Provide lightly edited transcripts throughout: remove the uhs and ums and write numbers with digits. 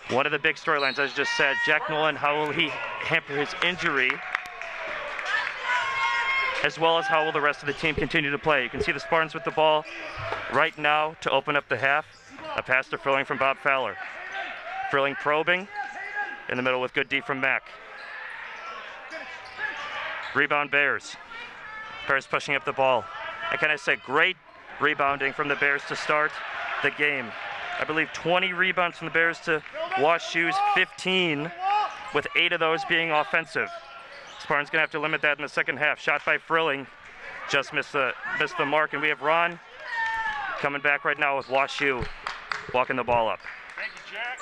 One of the big storylines, as I just said, Jack Nolan, how will he hamper his injury, as well as how will the rest of the team continue to play. You can see the Spartans with the ball right now to open up the half. A pass to Frilling from Bob Fowler. Frilling probing in the middle with good D from Mack. Rebound Bears. Bears pushing up the ball. And can I say, great rebounding from the Bears to start the game. I believe 20 rebounds from the Bears to WashU's 15, with 8 of those being offensive. Spartans going to have to limit that in the second half. Shot by Frilling, just missed the mark, and we have Ron coming back right now with WashU walking the ball up. Thank you, Jack.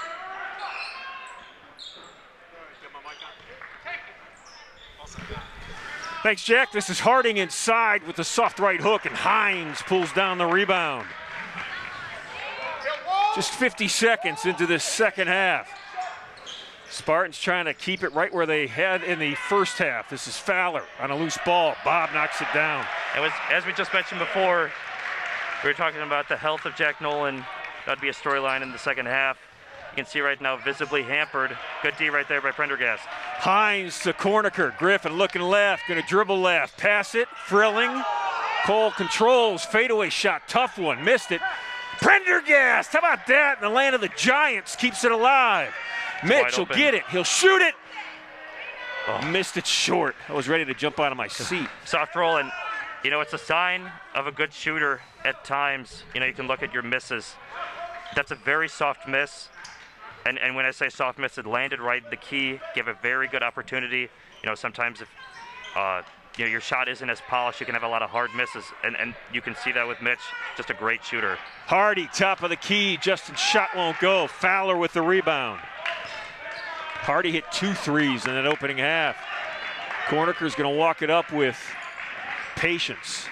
Thanks, Jack. This is Harding inside with the soft right hook, and Hines pulls down the rebound. Just 50 seconds into this second half. Spartans trying to keep it right where they had in the first half. This is Fowler on a loose ball. Bob knocks it down. It was, as we just mentioned before, we were talking about the health of Jack Nolan. That'd be a storyline in the second half. You can see right now visibly hampered. Good D right there by Prendergast. Hines to Corniker. Griffin looking left, going to dribble left. Pass it, Frilling. Cole controls, fadeaway shot, tough one, missed it. Prendergast, how about that? In the land of the Giants, keeps it alive. Mitch will get it, he'll shoot it. Oh. Missed it short. I was ready to jump out of my seat. Soft roll, and you know, it's a sign of a good shooter at times. You know, you can look at your misses. That's a very soft miss. And when I say soft miss, it landed right in the key, gave a very good opportunity. You know, sometimes if you know, your shot isn't as polished, you can have a lot of hard misses, and you can see that with Mitch. Just a great shooter. Hardy, top of the key. Justin's shot won't go. Fowler with the rebound. Hardy hit 2 threes in that opening half. Corniker's going to walk it up with patience.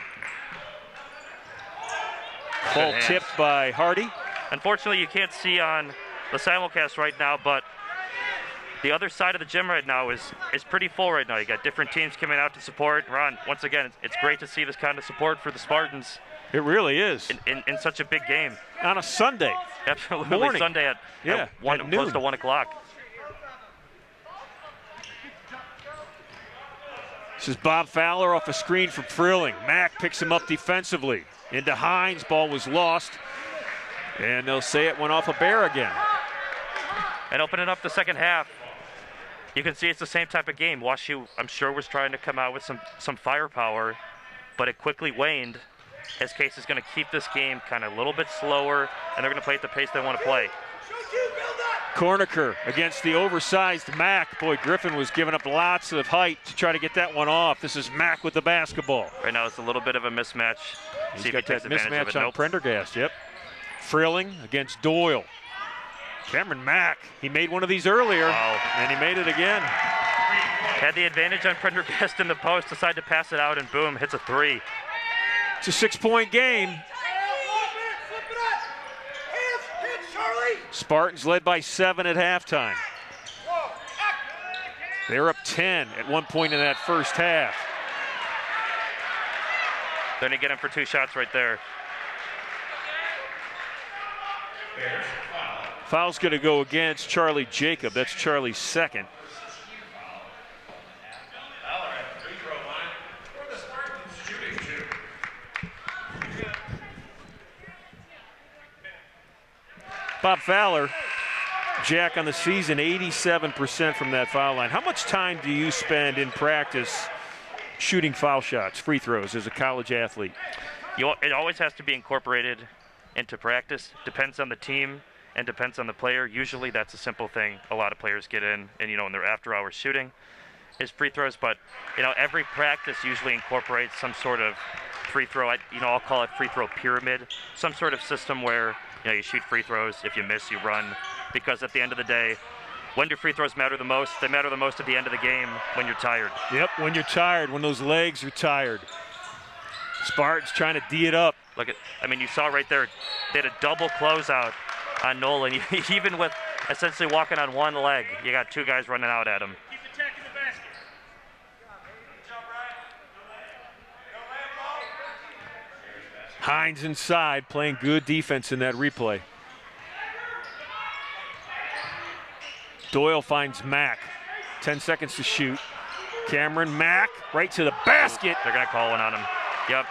Ball tipped by Hardy. Unfortunately, you can't see on the simulcast right now, but the other side of the gym right now is pretty full right now. You got different teams coming out to support. Ron, once again, it's great to see this kind of support for the Spartans. It really is. In such a big game. On a Sunday. Absolutely. Morning. Sunday at close to 1 o'clock. This is Bob Fowler off a screen from Frilling. Mack picks him up defensively. Into Hines, ball was lost. And they'll say it went off a Bear again. And opening up the second half, you can see it's the same type of game. WashU, I'm sure, was trying to come out with some firepower, but it quickly waned. As Case is going to keep this game kind of a little bit slower, and they're going to play at the pace they want to play. Corniker against the oversized Mack. Boy, Griffin was giving up lots of height to try to get that one off. This is Mack with the basketball. Right now it's a little bit of a mismatch. He's got that mismatch on Prendergast, yep. Frilling against Doyle. Cameron Mack, he made one of these earlier, and he made it again. Had the advantage on Prendergast in the post, decided to pass it out, and boom, hits a 3. It's a 6-point game. Spartans led by 7 at halftime. They're up 10 at one point in that first half. They're going to get him for 2 shots right there. Foul's going to go against Charlie Jacob. That's Charlie's second. Bob Fowler, Jack, on the season, 87% from that foul line. How much time do you spend in practice shooting foul shots, free throws, as a college athlete? It always has to be incorporated into practice. Depends on the team and depends on the player. Usually that's a simple thing. A lot of players get in, and in their after-hours shooting is free throws. But every practice usually incorporates some sort of free throw. I'll call it free throw pyramid. Some sort of system where you shoot free throws. If you miss, you run. Because at the end of the day, when do free throws matter the most? They matter the most at the end of the game when you're tired. Yep, when you're tired, when those legs are tired. Spartans trying to D it up. Look at, you saw right there, they had a double closeout on Nolan. Even with essentially walking on one leg, you got 2 guys running out at him. Keep attacking the basket. Hines inside, playing good defense in that replay. Doyle finds Mack. 10 seconds to shoot. Cameron Mack right to the basket. They're going to call one on him. Yep.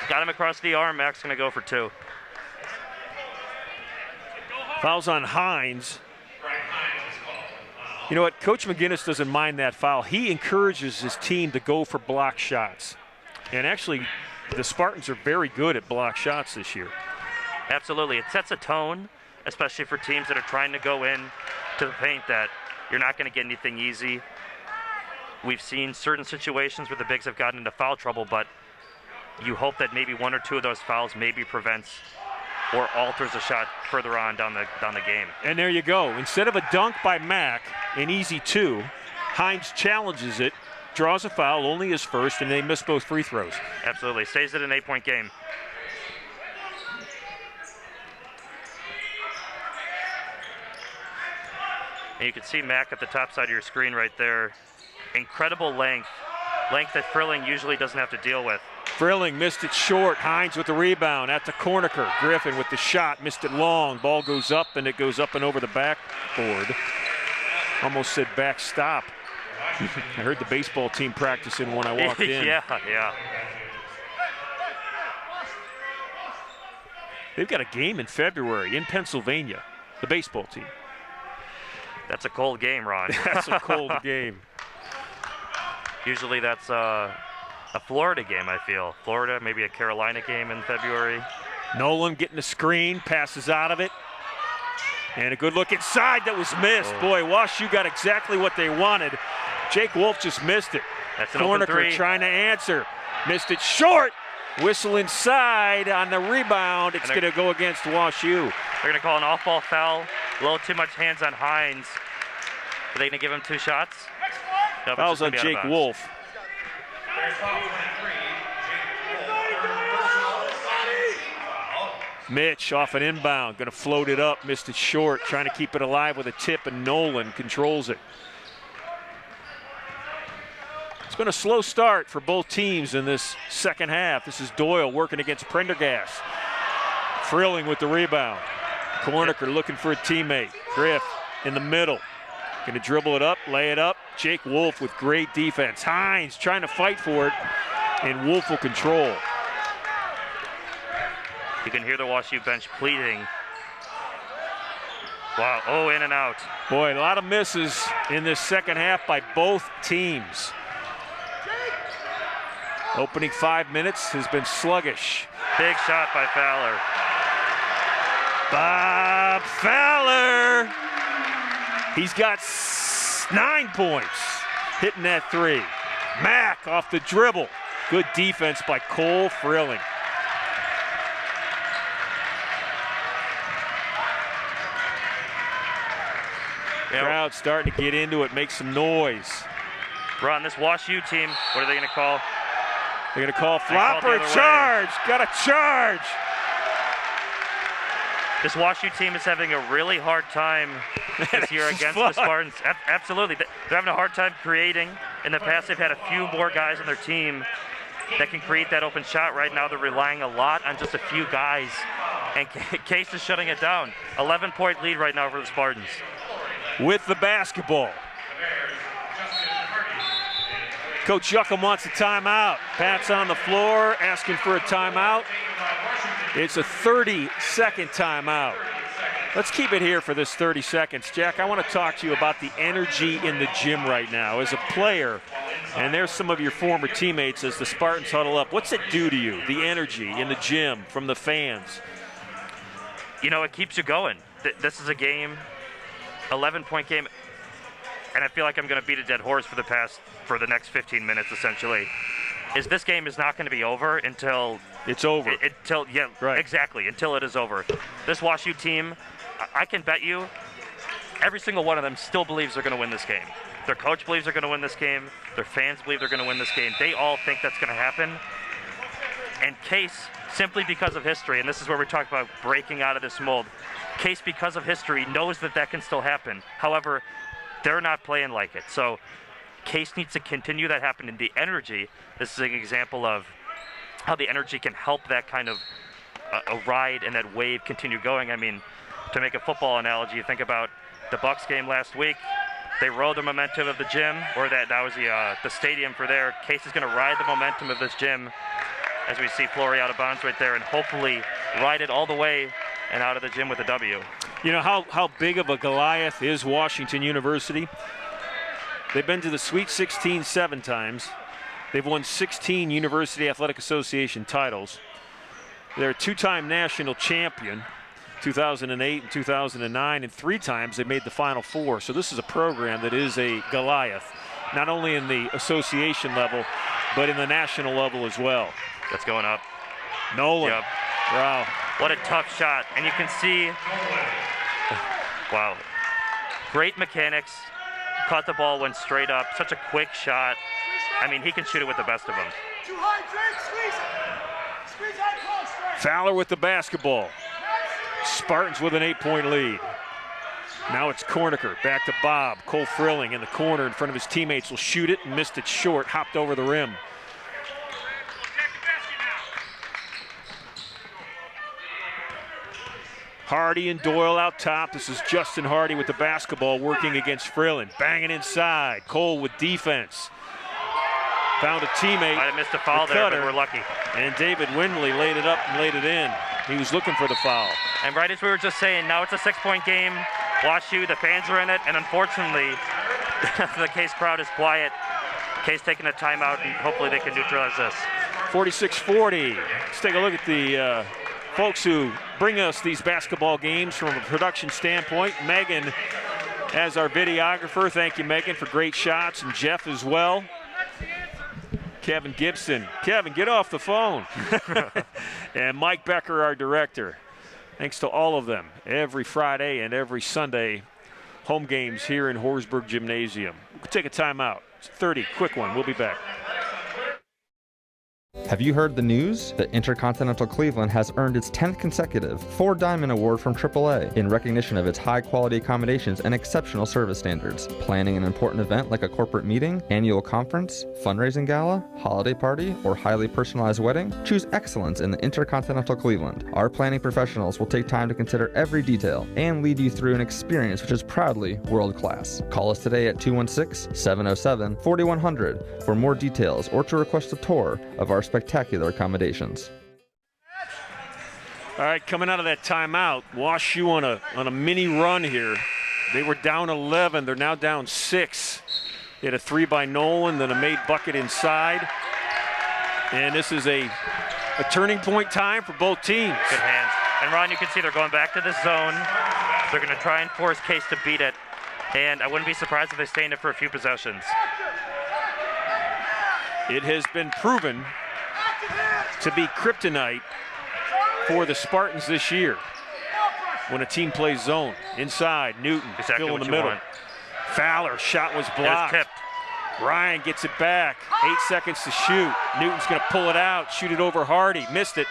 Got him across the arm. Mack's going to go for 2. Fouls on Hines. You know what? Coach McGinnis doesn't mind that foul. He encourages his team to go for block shots. And actually, the Spartans are very good at block shots this year. Absolutely. It sets a tone, especially for teams that are trying to go in to the paint, that you're not going to get anything easy. We've seen certain situations where the bigs have gotten into foul trouble, but you hope that maybe 1 or 2 of those fouls maybe prevents or alters a shot further on down the game. And there you go. Instead of a dunk by Mack, an easy 2, Hines challenges it, draws a foul, only his first, and they miss both free throws. Absolutely. Stays it an 8-point game. And you can see Mack at the top side of your screen right there. Incredible length that Frilling usually doesn't have to deal with. Frilling missed it short. Hines with the rebound at the corner. Griffin with the shot, missed it long. Ball goes up, and it goes up and over the backboard. Almost said backstop. I heard the baseball team practicing when I walked in. Yeah. They've got a game in February in Pennsylvania, the baseball team. That's a cold game, Ron. That's a cold game. Usually that's a Florida game, I feel. Florida, maybe a Carolina game in February. Nolan getting a screen, passes out of it. And a good look inside that was missed. Oh. Boy, WashU got exactly what they wanted. Jake Wolf just missed it. That's an open 3. Trying to answer. Missed it short. Whistle inside on the rebound. It's going to go against WashU. They're going to call an off-ball foul. A little too much hands on Hines. Are they going to give him 2 shots? No, fouls on Jake Wolf. Mitch off an inbound, going to float it up, missed it short, trying to keep it alive with a tip, and Nolan controls it. It's been a slow start for both teams in this second half. This is Doyle working against Prendergast. Frilling with the rebound. Corniker looking for a teammate. Griff in the middle. Going to dribble it up, lay it up. Jake Wolf with great defense. Hines trying to fight for it, and Wolf will control. You can hear the WashU bench pleading. Wow, oh, in and out. Boy, a lot of misses in this second half by both teams. Opening 5 minutes has been sluggish. Big shot by Fowler. Bob Fowler. He's got 9 points, hitting that 3. Mack off the dribble. Good defense by Cole Frilling. Crowd starting to get into it, make some noise. Ron, this WashU team, what are they going to call? They're going to call flopper charge. Got a charge. This WashU team is having a really hard time this year against the Spartans. Absolutely. They're having a hard time creating. In the past, they've had a few more guys on their team that can create that open shot. Right now, they're relying a lot on just a few guys. And Case is shutting it down. 11-point lead right now for the Spartans. With the basketball. Coach Yuckham wants a timeout. Pat's on the floor asking for a timeout. It's a 30-second timeout. Let's keep it here for this 30 seconds. Jack, I want to talk to you about the energy in the gym right now. As a player, and there's some of your former teammates as the Spartans huddle up. What's it do to you, the energy in the gym from the fans? You know, it keeps you going. This is a game, 11-point game, and I feel like I'm going to beat a dead horse for the next 15 minutes, essentially. This game is not going to be over until it's over. Right. Exactly, until it is over. This WashU team, I can bet you, every single one of them still believes they're going to win this game. Their coach believes they're going to win this game. Their fans believe they're going to win this game. They all think that's going to happen. And Case, simply because of history, and this is where we talk about breaking out of this mold, Case, because of history, knows that can still happen. However, they're not playing like it. So Case needs to continue that happening. The energy, this is an example of how the energy can help that kind of a ride and that wave continue going. I mean, to make a football analogy, you think about the Bucks game last week. They rode the momentum of the gym, or that was the stadium for there. Case is going to ride the momentum of this gym as we see Flory out of bounds right there, and hopefully ride it all the way and out of the gym with a W. You know how big of a Goliath is Washington University? They've been to the Sweet 16 7 times. They've won 16 University Athletic Association titles. They're a two-time national champion, 2008 and 2009, and 3 times they made the Final Four. So this is a program that is a Goliath, not only in the association level, but in the national level as well. That's going up. Nolan. Yep. Wow. What a tough shot. And you can see, wow, great mechanics. Caught the ball, went straight up. Such a quick shot. I mean, he can shoot it with the best of them. Fowler with the basketball. Spartans with an 8-point lead. Now it's Corniker, back to Bob. Cole Frilling in the corner in front of his teammates will shoot it and missed it short, hopped over the rim. Hardy and Doyle out top. This is Justin Hardy with the basketball working against Frilling. Banging inside. Cole with defense. Found a teammate. Might have missed a foul there, but we're lucky. And David Windley laid it up and laid it in. He was looking for the foul. And right as we were just saying, now it's a 6-point game. WashU, the fans are in it, and unfortunately, the Case crowd is quiet. Case taking a timeout, and hopefully they can neutralize this. 46-40. Let's take a look at the folks who bring us these basketball games from a production standpoint. Megan as our videographer. Thank you, Megan, for great shots, and Jeff as well. Kevin Gibson. Kevin, get off the phone. And Mike Becker, our director. Thanks to all of them. Every Friday and every Sunday, home games here in Horsburgh Gymnasium. We'll take a timeout. It's 30, quick one. We'll be back. Have you heard the news? The Intercontinental Cleveland has earned its 10th consecutive 4 Diamond Award from AAA in recognition of its high-quality accommodations and exceptional service standards. Planning an important event like a corporate meeting, annual conference, fundraising gala, holiday party, or highly personalized wedding? Choose excellence in the Intercontinental Cleveland. Our planning professionals will take time to consider every detail and lead you through an experience which is proudly world-class. Call us today at 216-707-4100 for more details or to request a tour of our spectacular accommodations. All right, coming out of that timeout, WashU on a mini run here. They were down 11. They're now down 6. They had a 3 by Nolan, then a made bucket inside. And this is a turning point time for both teams. Good hands. And Ron, you can see they're going back to this zone. They're going to try and force Case to beat it. And I wouldn't be surprised if they stay in it for a few possessions. It has been proven to be kryptonite for the Spartans this year when a team plays zone. Inside, Newton, exactly still in the middle. Fowler, shot was blocked. Tipped. Ryan gets it back, 8 seconds to shoot. Newton's gonna pull it out, shoot it over Hardy, missed it.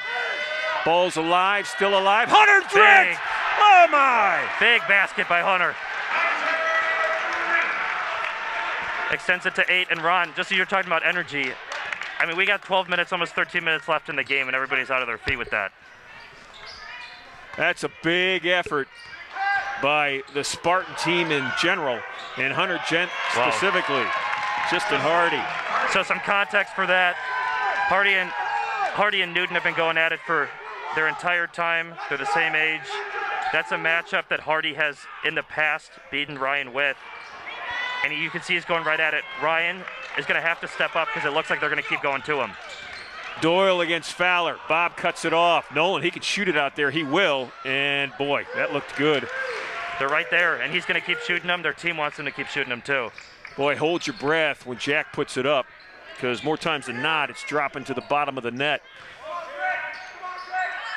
Ball's alive, still alive. Hunter Trent! Oh my! Big basket by Hunter. Extends it to 8, and Ron, just as you're talking about energy, I mean, we got 12 minutes, almost 13 minutes left in the game, and everybody's out of their feet with that. That's a big effort by the Spartan team in general, and Hunter Jantz specifically. Justin Hardy. So some context for that. Hardy and Newton have been going at it for their entire time. They're the same age. That's a matchup that Hardy has in the past beaten Ryan with. And you can see he's going right at it. Ryan is going to have to step up because it looks like they're going to keep going to him. Doyle against Fowler. Bob cuts it off. Nolan, he can shoot it out there. He will. And boy, that looked good. They're right there, and he's going to keep shooting them. Their team wants him to keep shooting them too. Boy, hold your breath when Jack puts it up, because more times than not, it's dropping to the bottom of the net.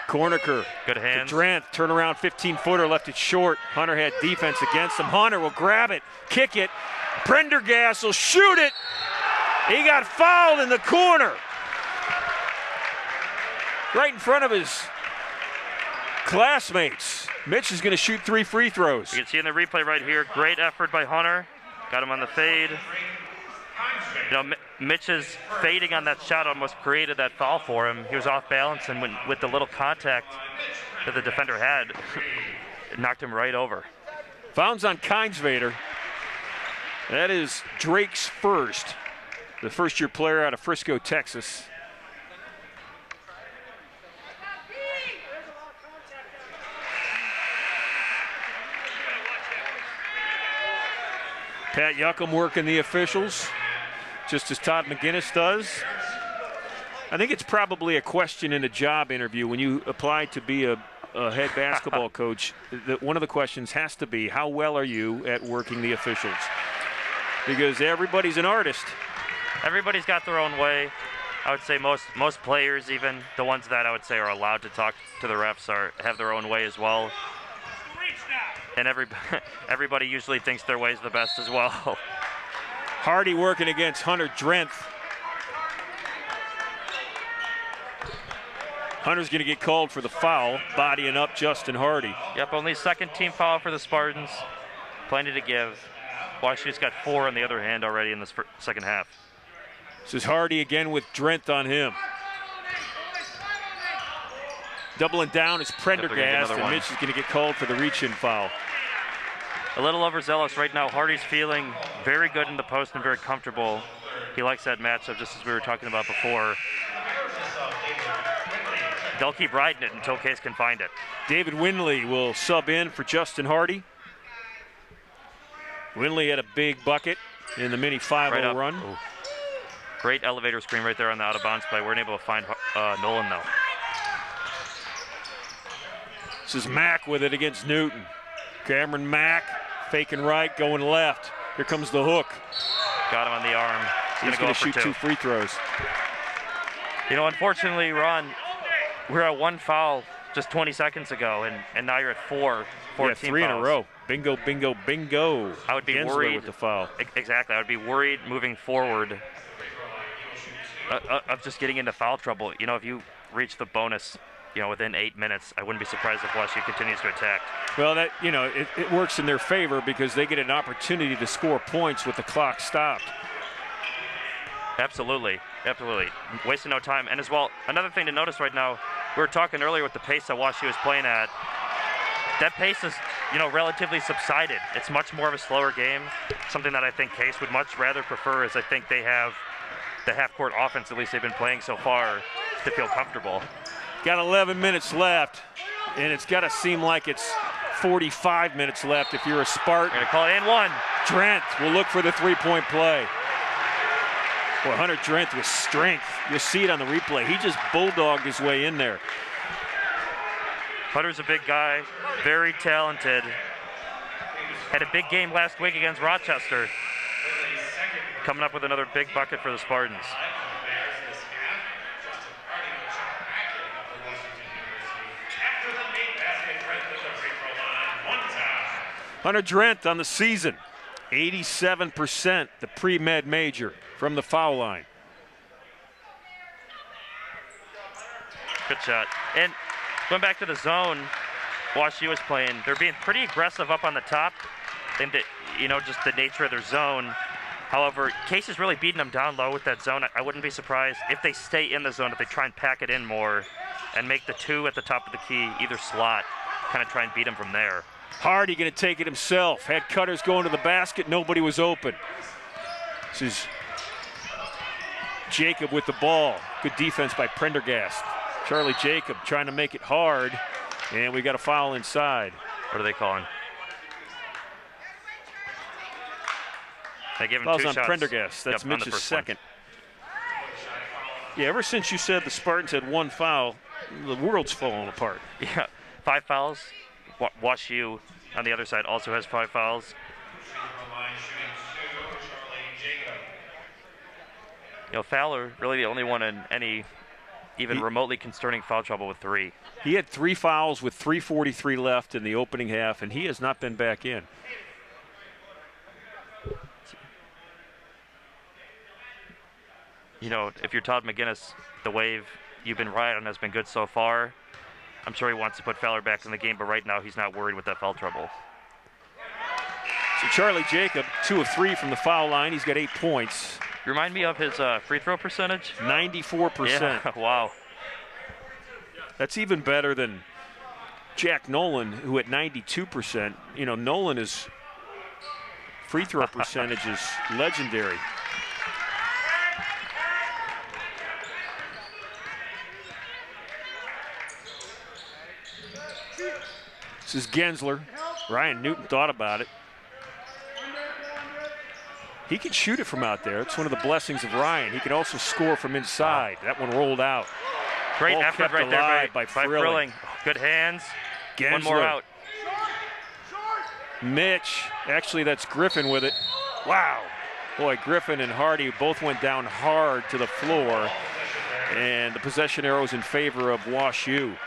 Corniker. Good hands. Dranth, turnaround 15-footer, left it short. Hunter had defense against him. Hunter will grab it, kick it. Prendergast will shoot it. He got fouled in the corner. Right in front of his classmates. Mitch is going to shoot 3 free throws. You can see in the replay right here, great effort by Hunter. Got him on the fade. You know, Mitch's fading on that shot almost created that foul for him. He was off balance, and with the little contact that the defender had, knocked him right over. Fouls on Kinesvader. That is Drake's first. The first-year player out of Frisco, Texas. Pat Yuckham working the officials, just as Todd McGinnis does. I think it's probably a question in a job interview when you apply to be a head basketball coach. That one of the questions has to be, how well are you at working the officials? Because everybody's an artist. Everybody's got their own way. I would say most players, even the ones that I would say are allowed to talk to the refs, have their own way as well. And everybody usually thinks their way is the best as well. Hardy working against Hunter Drenth. Hunter's going to get called for the foul, bodying up Justin Hardy. Yep, only second team foul for the Spartans. Plenty to give. WashU's got 4 on the other hand already in this second half. This is Hardy again with Drenth on him. Doubling down is Prendergast, and Mitch is going to get called for the reach-in foul. A little overzealous right now. Hardy's feeling very good in the post and very comfortable. He likes that matchup, just as we were talking about before. They'll keep riding it until Case can find it. David Winley will sub in for Justin Hardy. Winley had a big bucket in the mini 5-0 run. Ooh. Great elevator screen right there on the out-of-bounds play. Weren't able to find Nolan, though. This is Mack with it against Newton. Cameron Mack faking right, going left. Here comes the hook. Got him on the arm. He's going to shoot 2 free throws. You know, unfortunately, Ron, we're at 1 foul just 20 seconds ago, and now you're at 4. 3 fouls. In a row. Bingo, bingo, bingo. I would be Gensler worried with the foul. Exactly. I would be worried moving forward of just getting into foul trouble. You know, if you reach the bonus, within 8 minutes, I wouldn't be surprised if WashU continues to attack. Well, that it works in their favor because they get an opportunity to score points with the clock stopped. Absolutely. Wasting no time. And as well, another thing to notice right now, we were talking earlier with the pace that WashU is playing at. That pace is, relatively subsided. It's much more of a slower game. Something that I think Case would much rather prefer is I think they have the half-court offense, at least they've been playing so far, to feel comfortable. Got 11 minutes left, and it's got to seem like it's 45 minutes left if you're a Spartan. Going to call it and 1. Drenth will look for the 3-point play. Boy, Hunter Drenth with strength. You'll see it on the replay. He just bulldogged his way in there. Hunter's a big guy, very talented. Had a big game last week against Rochester. Coming up with another big bucket for the Spartans. Hunter Drenth on the season, 87%, the pre-med major from the foul line. Good shot. And going back to the zone, WashU is playing. They're being pretty aggressive up on the top, and just the nature of their zone. However, Case is really beating them down low with that zone. I wouldn't be surprised if they stay in the zone, if they try and pack it in more and make the 2 at the top of the key, either slot, kind of try and beat them from there. Hardy going to take it himself. Had Cutters going to the basket. Nobody was open. This is Jacob with the ball. Good defense by Prendergast. Charlie Jacob trying to make it hard. And we got a foul inside. What are they calling? They gave him Fouls 2 on shots. Prendergast. That's Yep, Mitch's second. Yeah, ever since you said the Spartans had 1 foul, the world's falling apart. Yeah, 5 fouls. WashU on the other side also has 5 fouls. Fowler really the only one in any even remotely concerning foul trouble with 3. He had 3 fouls with 3:43 left in the opening half, and he has not been back in. If you're Todd McGinnis, the wave you've been riding has been good so far. I'm sure he wants to put Fowler back in the game, but right now he's not worried with that foul trouble. So Charlie Jacob, 2 of 3 from the foul line. He's got 8 points. Remind me of his free throw percentage? 94%. Yeah, wow. That's even better than Jack Nolan, who at 92%, you know, Nolan is free throw percentage is legendary. This is Gensler. Ryan Newton thought about it. He can shoot it from out there. It's one of the blessings of Ryan. He can also score from inside. That one rolled out. Great Ball effort kept right there alive by Frilling. Frilling. Good hands. Gensler. One more out. Mitch. Actually, that's Griffin with it. Wow. Boy, Griffin and Hardy both went down hard to the floor. And the possession arrow's in favor of Wash U.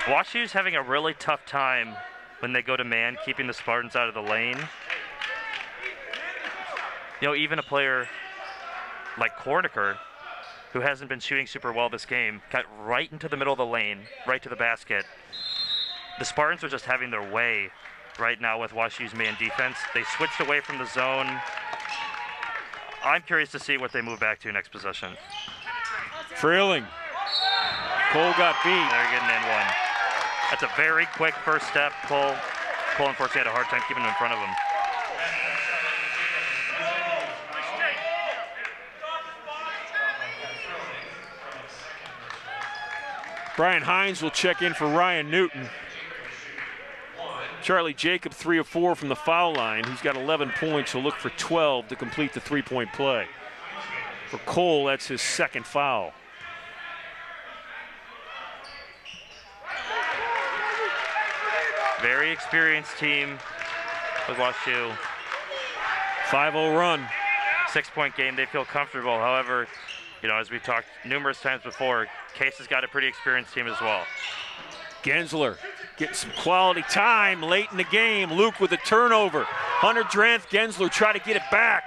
Wash U's having a really tough time when they go to man, keeping the Spartans out of the lane. You know, even a player like Korniker, who hasn't been shooting super well this game, got right into the middle of the lane, right to the basket. The Spartans are just having their way right now with Wash U's man defense. They switched away from the zone. I'm curious to see what they move back to next possession. Frilling. Cole got beat. They're getting in one. That's a very quick first step. Cole unfortunately had a hard time keeping him in front of him. Brian Hines will check in for Ryan Newton. Charlie Jacob 3 of 4 from the foul line. He's got 11 points. He'll look for 12 to complete the three-point play. For Cole, that's his second foul. Very experienced team with Wash U. 5-0 run. 6-point game. They feel comfortable. However, you know, as we've talked numerous times before, Case has got a pretty experienced team as well. Gensler getting some quality time late in the game. Luke with a turnover. Hunter Dranth, Gensler try to get it back.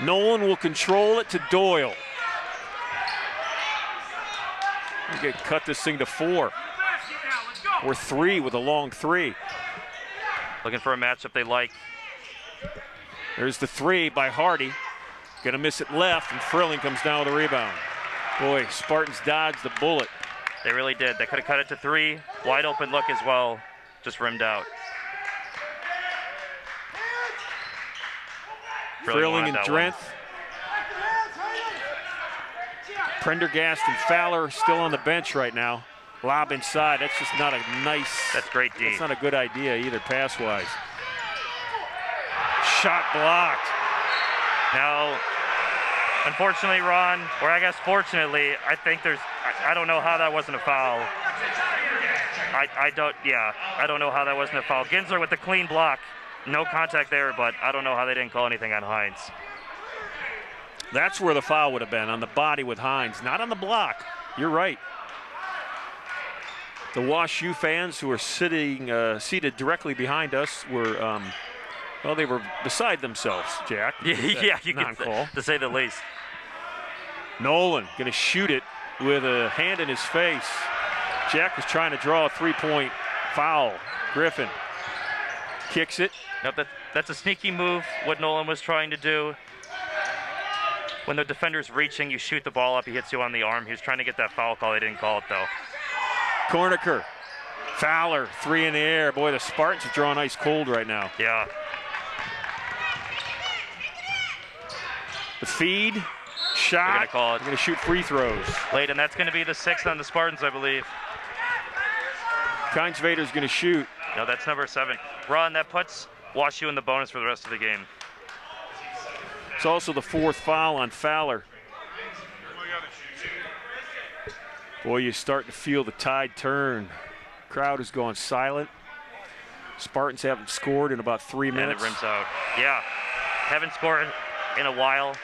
Nolan will control it to Doyle. We get cut this thing to 4. Or 3 with a long 3. Looking for a matchup they like. There's the 3 by Hardy. Gonna miss it left, and Frilling comes down with a rebound. Boy, Spartans dodged the bullet. They really did. They could have cut it to 3. Wide open look as well. Just rimmed out. Frilling and Drenth. Prendergast and Fowler still on the bench right now. Lob inside. That's just not a nice. That's great D. That's not a good idea either, pass-wise. Shot blocked. Now, unfortunately, Ron, or I guess fortunately, I think I don't know how that wasn't a foul. I don't know how that wasn't a foul. Gensler with the clean block. No contact there, but I don't know how they didn't call anything on Hines. That's where the foul would have been, on the body with Hines, not on the block. You're right. The Wash U fans who are seated directly behind us were, well, they were beside themselves, Jack. Yeah, you can to say the least. Nolan gonna shoot it with a hand in his face. Jack was trying to draw a three-point foul. Griffin kicks it. Nope, that's a sneaky move, what Nolan was trying to do. When the defender's reaching, you shoot the ball up, he hits you on the arm. He was trying to get that foul call. They didn't call it, though. Korniker, Fowler, 3 in the air. Boy, the Spartans are drawing ice cold right now. Yeah. The feed, shot. They're going to shoot free throws. Late, and that's going to be the 6th on the Spartans, I believe. Keinsvader's going to shoot. No, that's number 7. Ron, that puts Wash U in the bonus for the rest of the game. It's also the 4th foul on Fowler. Boy, you're starting to feel the tide turn. Crowd is going silent. Spartans haven't scored in about 3 minutes. And it rims out. Yeah, haven't scored in a while.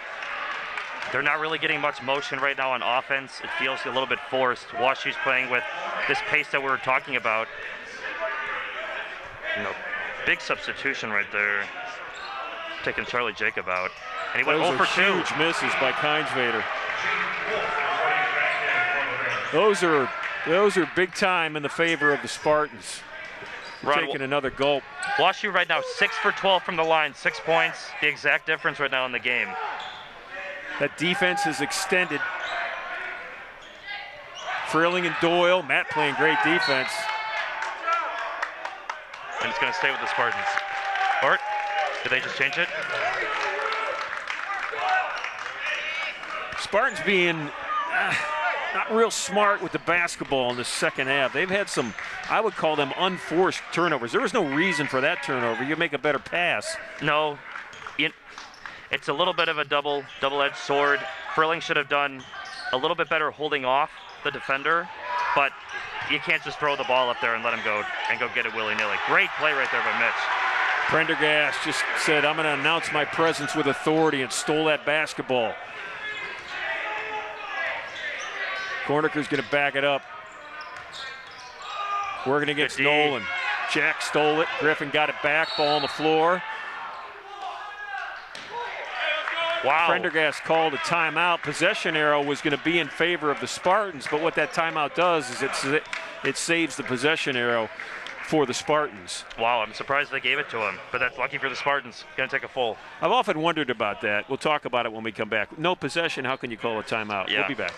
They're not really getting much motion right now on offense. It feels a little bit forced. Wash U's playing with this pace that we were talking about. You know, big substitution right there. Taking Charlie Jacob out. And he went 0 for 2. Huge misses by Keinsvader. Those are big time in the favor of the Spartans. Taking another gulp. Wash U right now 6 for 12 from the line, 6 points. The exact difference right now in the game. That defense is extended. Frilling and Doyle. Matt playing great defense. And it's going to stay with the Spartans. Or did they just change it? Spartans being not real smart with the basketball in the second half. They've had some, I would call them unforced turnovers. There was no reason for that turnover. You make a better pass. No. It's a little bit of a double-edged sword. Frilling should have done a little bit better holding off the defender, but you can't just throw the ball up there and let him go get it willy-nilly. Great play right there by Mitch. Prendergast just said, I'm going to announce my presence with authority, and stole that basketball. Corniker's going to back it up. Working against Nolan. Jack stole it. Griffin got it back. Ball on the floor. Wow. Prendergast called a timeout. Possession arrow was going to be in favor of the Spartans, but what that timeout does is it saves the possession arrow for the Spartans. Wow, I'm surprised they gave it to him, but that's lucky for the Spartans. Going to take a full. I've often wondered about that. We'll talk about it when we come back. No possession, how can you call a timeout? Yeah. We'll be back.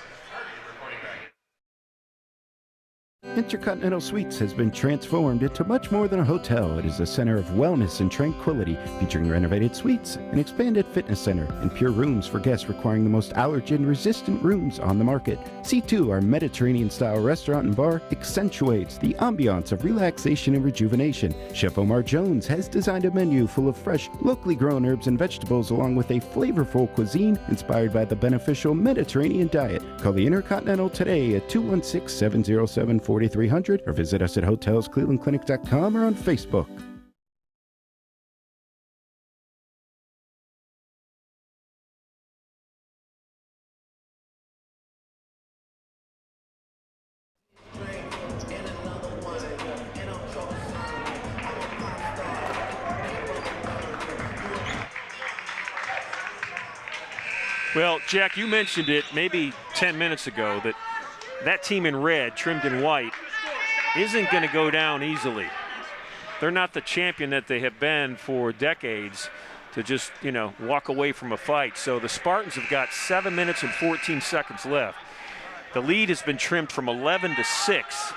Intercontinental Suites has been transformed into much more than a hotel. It is a center of wellness and tranquility, featuring renovated suites, an expanded fitness center, and pure rooms for guests requiring the most allergen-resistant rooms on the market. C2, our Mediterranean-style restaurant and bar, accentuates the ambiance of relaxation and rejuvenation. Chef Omar Jones has designed a menu full of fresh, locally grown herbs and vegetables, along with a flavorful cuisine inspired by the beneficial Mediterranean diet. Call the Intercontinental today at 216-707-4300 or visit us at hotelsclevelandclinic.com or on Facebook. Well, Jack, you mentioned it maybe 10 minutes ago that team in red, trimmed in white, isn't going to go down easily. They're not the champion that they have been for decades to just, walk away from a fight. So the Spartans have got 7 minutes and 14 seconds left. The lead has been trimmed from 11 to 6.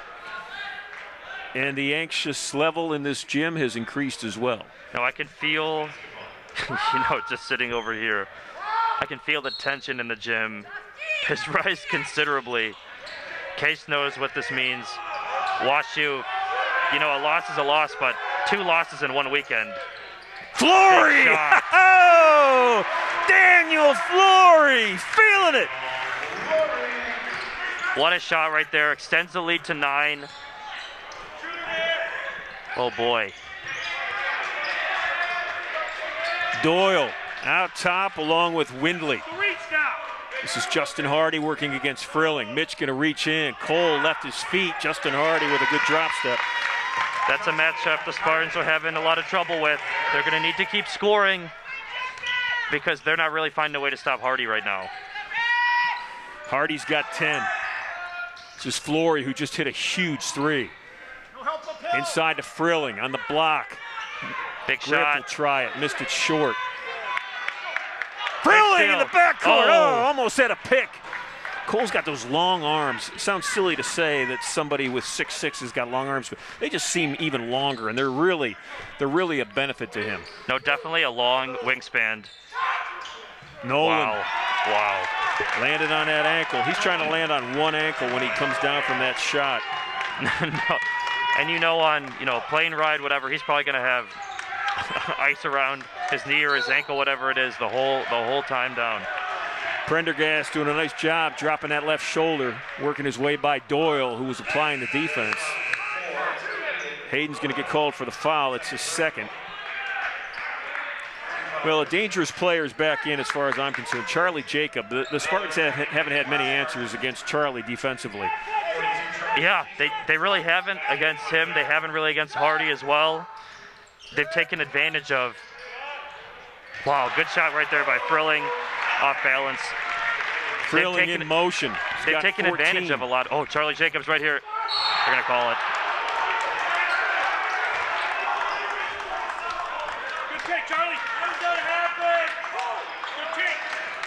And the anxious level in this gym has increased as well. Now I can feel, just sitting over here, I can feel the tension in the gym has risen considerably. Case knows what this means. WashU, a loss is a loss, but 2 losses in 1 weekend. Flory! Oh! Daniel Flory! Feeling it! What a shot right there. Extends the lead to 9. Oh, boy. Doyle out top along with Windley. This is Justin Hardy working against Frilling. Mitch going to reach in. Cole left his feet. Justin Hardy with a good drop step. That's a matchup the Spartans are having a lot of trouble with. They're going to need to keep scoring because they're not really finding a way to stop Hardy right now. Hardy's got 10. This is Flory, who just hit a huge 3. Inside to Frilling on the block. Big Griff shot. will try it. Missed it short. Frilling in the backcourt. Oh, almost had a pick. Cole's got those long arms. It sounds silly to say that somebody with 6'6" has got long arms, but they just seem even longer, and they're really a benefit to him. No, definitely a long wingspan. Nolan. Wow. Landed on that ankle. He's trying to land on one ankle when he comes down from that shot. No. And on, plane ride, whatever, he's probably going to have ice around his knee or his ankle, whatever it is, the whole time down. Prendergast doing a nice job dropping that left shoulder, working his way by Doyle, who was applying the defense. Hayden's going to get called for the foul. It's his second. Well, a dangerous player is back in as far as I'm concerned. Charlie Jacob. The Spartans haven't had many answers against Charlie defensively. Yeah, they really haven't against him. They haven't really against Hardy as well. They've taken advantage of. Wow, good shot right there by Frilling, off balance. Frilling in motion. They've taken 14. advantage of a lot. Oh, Charlie Jacobs right here. They're going to call it.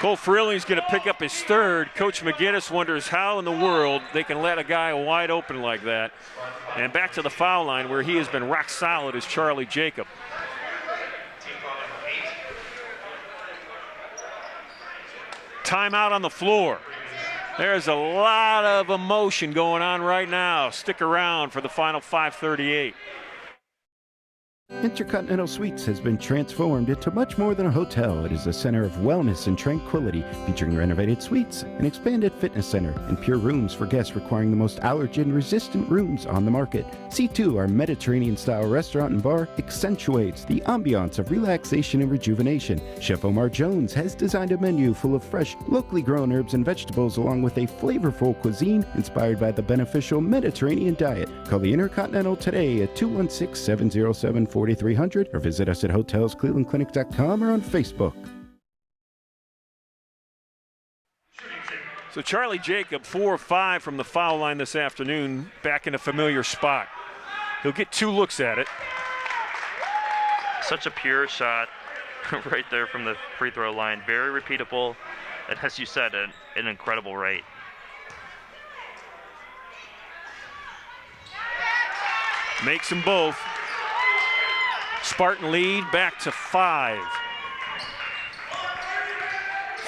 Cole Freeling's going to pick up his third. Coach McGinnis wonders how in the world they can let a guy wide open like that. And back to the foul line where he has been rock solid is Charlie Jacob. Timeout on the floor. There's a lot of emotion going on right now. Stick around for the final 5:38. Intercontinental Suites has been transformed into much more than a hotel. It is a center of wellness and tranquility, featuring renovated suites, an expanded fitness center, and pure rooms for guests requiring the most allergen-resistant rooms on the market. C2, our Mediterranean-style restaurant and bar, accentuates the ambiance of relaxation and rejuvenation. Chef Omar Jones has designed a menu full of fresh, locally grown herbs and vegetables, along with a flavorful cuisine inspired by the beneficial Mediterranean diet. Call the Intercontinental today at 216-707-4300 or visit us at hotelsclevelandclinic.com or on Facebook. So Charlie Jacob, 4 of 5 from the foul line this afternoon, back in a familiar spot. He'll get 2 looks at it. Such a pure shot right there from the free throw line. Very repeatable, and as you said, an incredible rate. Makes them both. Spartan lead back to 5.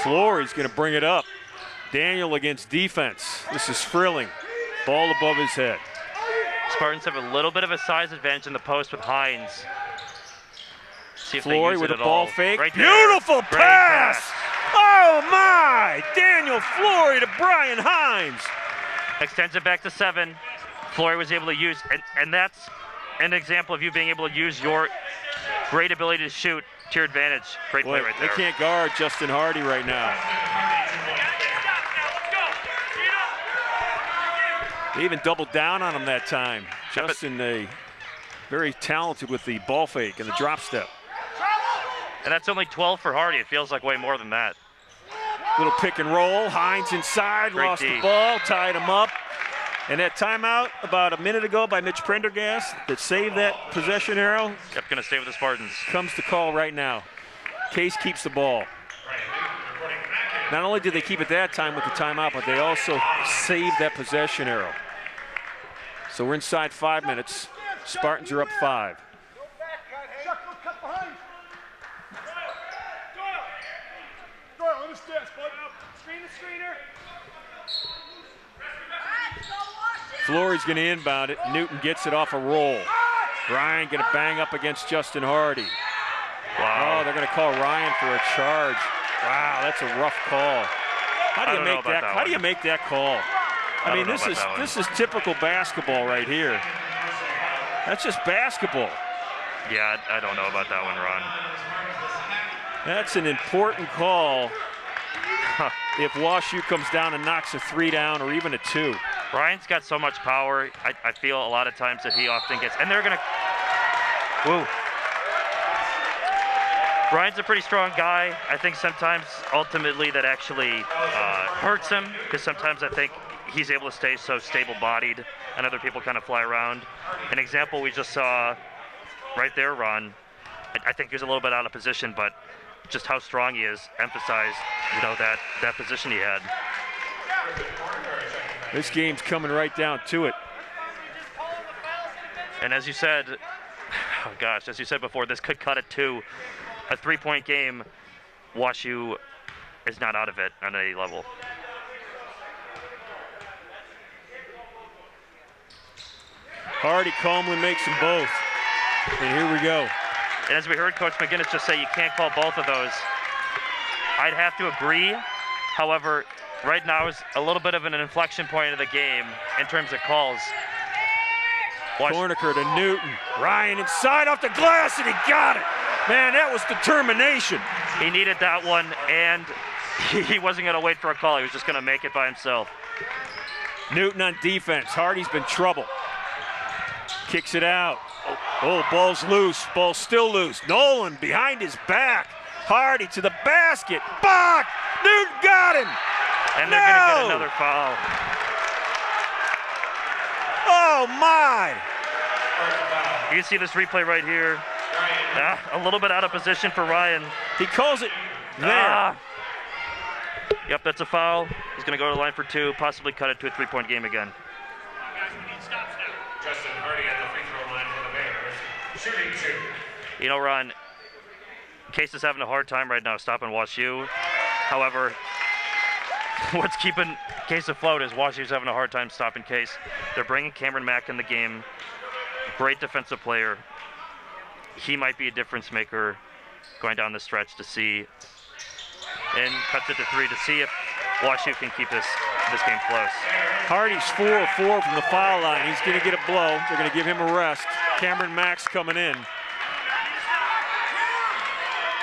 Flory's going to bring it up. Daniel against defense. This is Frilling. Ball above his head. Spartans have a little bit of a size advantage in the post with Hines. See if Flory they use with it a at ball all. fake. Right there. Beautiful Great pass! Oh my! Daniel Flory to Brian Hines. Extends it back to 7. Flory was able to use, and that's an example of you being able to use your great ability to shoot to your advantage. Great play right there. They can't guard Justin Hardy right now. They even doubled down on him that time. Justin, very talented with the ball fake and the drop step. And that's only 12 for Hardy. It feels like way more than that. Little pick and roll. Hines inside, Great lost D. the ball, tied him up. And that timeout about a minute ago by Mitch Prendergast that saved that possession arrow Yep, going to stay with the Spartans. comes to call right now. Case keeps the ball. Not only did they keep it that time with the timeout, but they also saved that possession arrow. So we're inside 5 minutes. Spartans are up 5. Flory's going to inbound it. Newton gets it off a roll. Ryan going to bang up against Justin Hardy. Wow. Oh, they're going to call Ryan for a charge. Wow, that's a rough call. How do you make that? How do you make that call? I mean, this is typical basketball right here. That's just basketball. Yeah, I don't know about that one, Ron. That's an important call if WashU comes down and knocks a 3 down or even a 2. Ryan's got so much power. I feel a lot of times that he often gets, and they're going to, whoa. Ryan's a pretty strong guy. I think sometimes, ultimately, that actually hurts him, because sometimes I think he's able to stay so stable-bodied, and other people kind of fly around. An example we just saw right there, Ron, I think he was a little bit out of position, but just how strong he is emphasized, that position he had. This game's coming right down to it. And as you said, oh gosh, as you said before, this could cut it to a 3-point game. WashU is not out of it on any level. Hardy calmly makes them both. And here we go. And as we heard Coach McGinnis just say, you can't call both of those. I'd have to agree. However, right now is a little bit of an inflection point of the game in terms of calls. Corniker to Newton. Ryan inside off the glass, and he got it. Man, that was determination. He needed that one, and he wasn't going to wait for a call. He was just going to make it by himself. Newton on defense. Hardy's been trouble. Kicks it out. Oh, ball's loose. Ball's still loose. Nolan behind his back. Hardy to the basket. Bach! Newton got him! And they're going to get another foul. Oh, my! You can see this replay right here. A little bit out of position for Ryan. He calls it there. Yep, that's a foul. He's going to go to the line for 2, possibly cut it to a 3-point game again. Justin Hardy at the free throw line for the Bears, shooting 2. You know, Ron, Case is having a hard time right now stopping WashU. However, what's keeping Case afloat is WashU's having a hard time stopping Case. They're bringing Cameron Mack in the game. Great defensive player. He might be a difference maker going down the stretch to see. And cuts it to 3 to see if WashU can keep this game close. Hardy's 4 of 4 from the foul line. He's going to get a blow. They're going to give him a rest. Cameron Mack's coming in.